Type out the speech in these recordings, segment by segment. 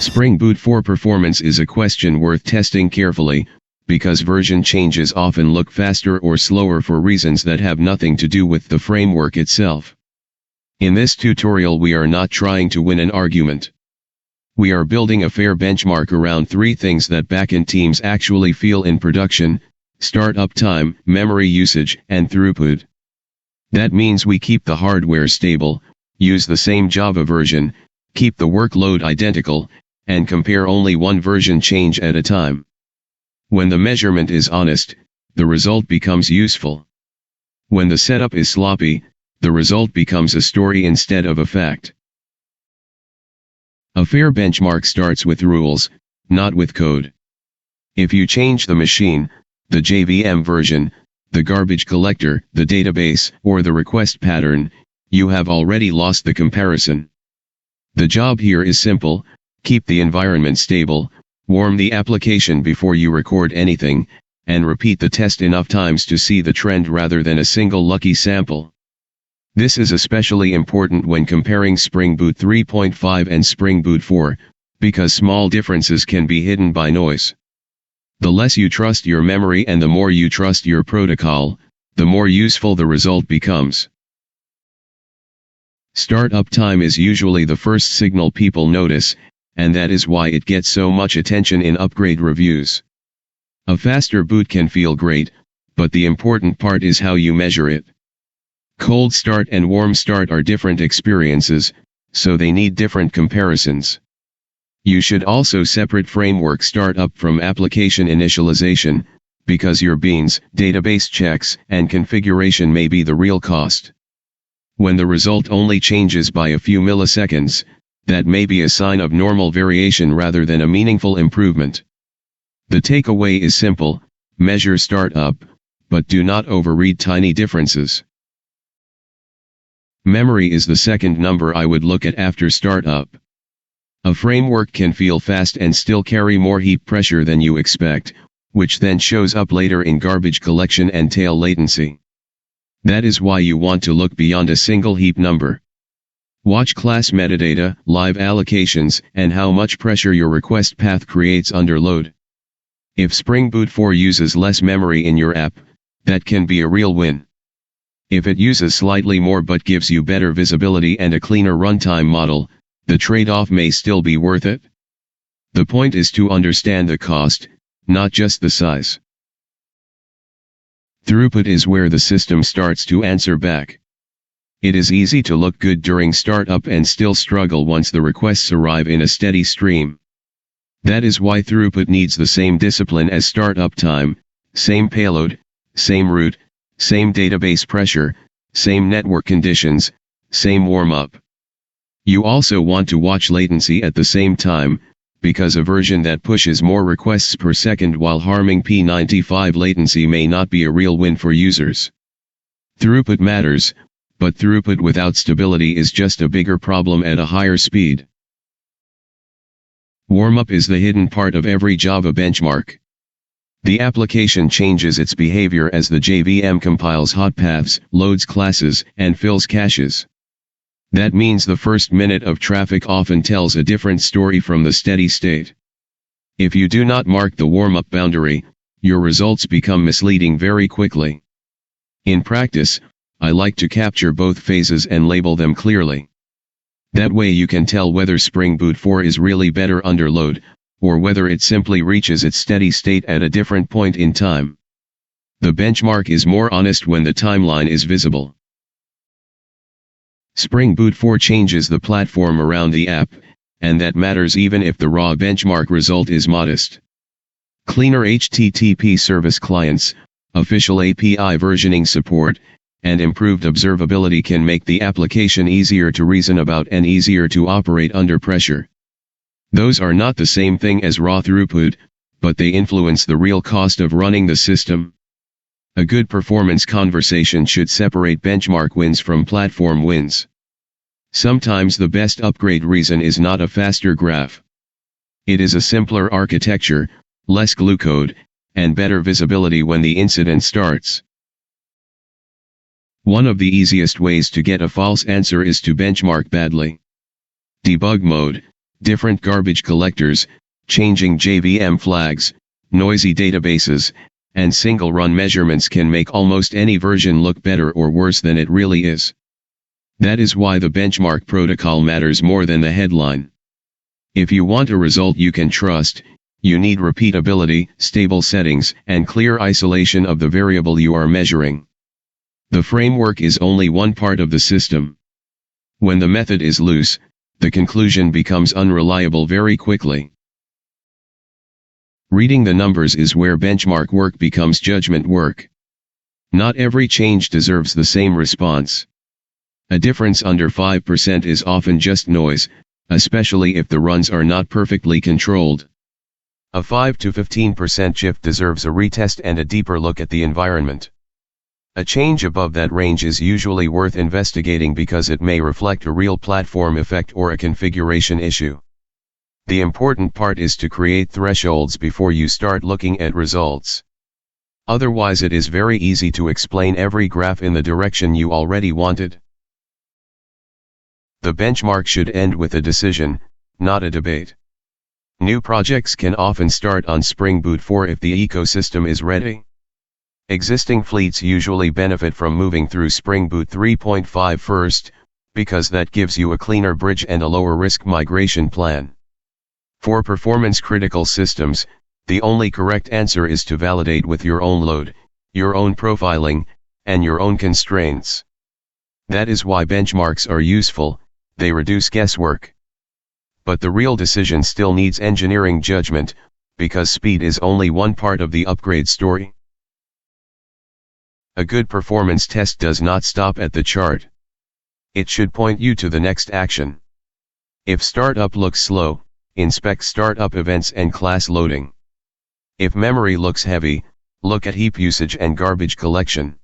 Spring Boot 4 performance is a question worth testing carefully, because version changes often look faster or slower for reasons that have nothing to do with the framework itself. In this tutorial we are not trying to win an argument. We are building a fair benchmark around three things that backend teams actually feel in production: startup time, memory usage, and throughput. That means we keep the hardware stable, use the same Java version, keep the workload identical, and compare only one version change at a time. When the measurement is honest, the result becomes useful. When the setup is sloppy, the result becomes a story instead of a fact. A fair benchmark starts with rules, not with code. If you change the machine, the JVM version, the garbage collector, the database, or the request pattern, you have already lost the comparison. The job here is simple: keep the environment stable, warm the application before you record anything, and repeat the test enough times to see the trend rather than a single lucky sample. This is especially important when comparing Spring Boot 3.5 and Spring Boot 4, because small differences can be hidden by noise. The less you trust your memory and the more you trust your protocol, the more useful the result becomes. Startup time is usually the first signal people notice, and that is why it gets so much attention in upgrade reviews. A faster boot can feel great, but the important part is how you measure it. Cold start and warm start are different experiences, so they need different comparisons. You should also separate framework startup from application initialization, because your beans, database checks, and configuration may be the real cost. When the result only changes by a few milliseconds, that may be a sign of normal variation rather than a meaningful improvement. The takeaway is simple: measure startup, but do not overread tiny differences. Memory is the second number I would look at after startup. A framework can feel fast and still carry more heap pressure than you expect, which then shows up later in garbage collection and tail latency. That is why you want to look beyond a single heap number. Watch class metadata, live allocations, and how much pressure your request path creates under load. If Spring Boot 4 uses less memory in your app, that can be a real win. If it uses slightly more but gives you better visibility and a cleaner runtime model, the trade-off may still be worth it. The point is to understand the cost, not just the size. Throughput is where the system starts to answer back. It is easy to look good during startup and still struggle once the requests arrive in a steady stream. That is why throughput needs the same discipline as startup time: same payload, same route, same database pressure, same network conditions, same warm-up. You also want to watch latency at the same time, because a version that pushes more requests per second while harming P95 latency may not be a real win for users. Throughput matters, but throughput without stability is just a bigger problem at a higher speed. Warm-up is the hidden part of every Java benchmark. The application changes its behavior as the JVM compiles hot paths, loads classes, and fills caches. That means the first minute of traffic often tells a different story from the steady state. If you do not mark the warm-up boundary, your results become misleading very quickly. In practice, I like to capture both phases and label them clearly. That way you can tell whether Spring Boot 4 is really better under load, or whether it simply reaches its steady state at a different point in time. The benchmark is more honest when the timeline is visible. Spring Boot 4 changes the platform around the app, and that matters even if the raw benchmark result is modest. Cleaner HTTP service clients, official API versioning support, and improved observability can make the application easier to reason about and easier to operate under pressure. Those are not the same thing as raw throughput, but they influence the real cost of running the system. A good performance conversation should separate benchmark wins from platform wins. Sometimes the best upgrade reason is not a faster graph. It is a simpler architecture, less glue code, and better visibility when the incident starts. One of the easiest ways to get a false answer is to benchmark badly. Debug mode, Different garbage collectors, changing JVM flags, noisy databases, and single-run measurements can make almost any version look better or worse than it really is. That is why the benchmark protocol matters more than the headline. If you want a result you can trust, you need repeatability, stable settings, and clear isolation of the variable you are measuring. The framework is only one part of the system. When the method is loose, the conclusion becomes unreliable very quickly. Reading the numbers is where benchmark work becomes judgment work. Not every change deserves the same response. A difference under 5% is often just noise, especially if the runs are not perfectly controlled. A 5 to 15% shift deserves a retest and a deeper look at the environment. A change above that range is usually worth investigating because it may reflect a real platform effect or a configuration issue. The important part is to create thresholds before you start looking at results. Otherwise it is very easy to explain every graph in the direction you already wanted. The benchmark should end with a decision, not a debate. New projects can often start on Spring Boot 4 if the ecosystem is ready. Existing fleets usually benefit from moving through Spring Boot 3.5 first, because that gives you a cleaner bridge and a lower risk migration plan. For performance-critical systems, the only correct answer is to validate with your own load, your own profiling, and your own constraints. That is why benchmarks are useful, they reduce guesswork. But the real decision still needs engineering judgment, because speed is only one part of the upgrade story. A good performance test does not stop at the chart. It should point you to the next action. If startup looks slow, inspect startup events and class loading. If memory looks heavy, look at heap usage and garbage collection.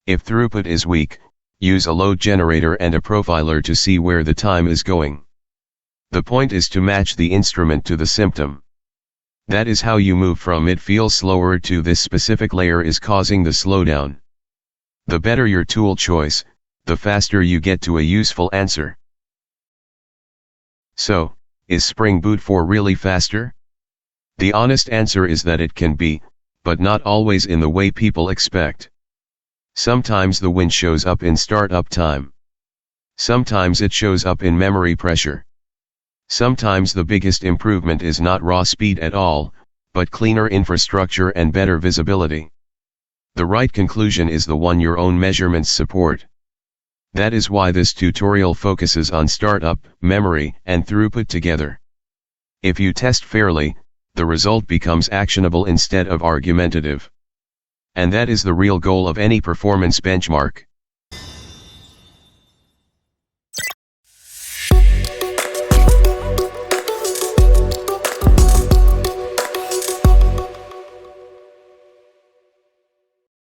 If throughput is weak, use a load generator and a profiler to see where the time is going. The point is to match the instrument to the symptom. That is how you move from "it feels slower" to "this specific layer is causing the slowdown." The better your tool choice, the faster you get to a useful answer. So, is Spring Boot 4 really faster? The honest answer is that it can be, but not always in the way people expect. Sometimes the win shows up in startup time. Sometimes it shows up in memory pressure. Sometimes the biggest improvement is not raw speed at all, but cleaner infrastructure and better visibility. The right conclusion is the one your own measurements support. That is why this tutorial focuses on startup, memory, and throughput together. If you test fairly, the result becomes actionable instead of argumentative. And that is the real goal of any performance benchmark.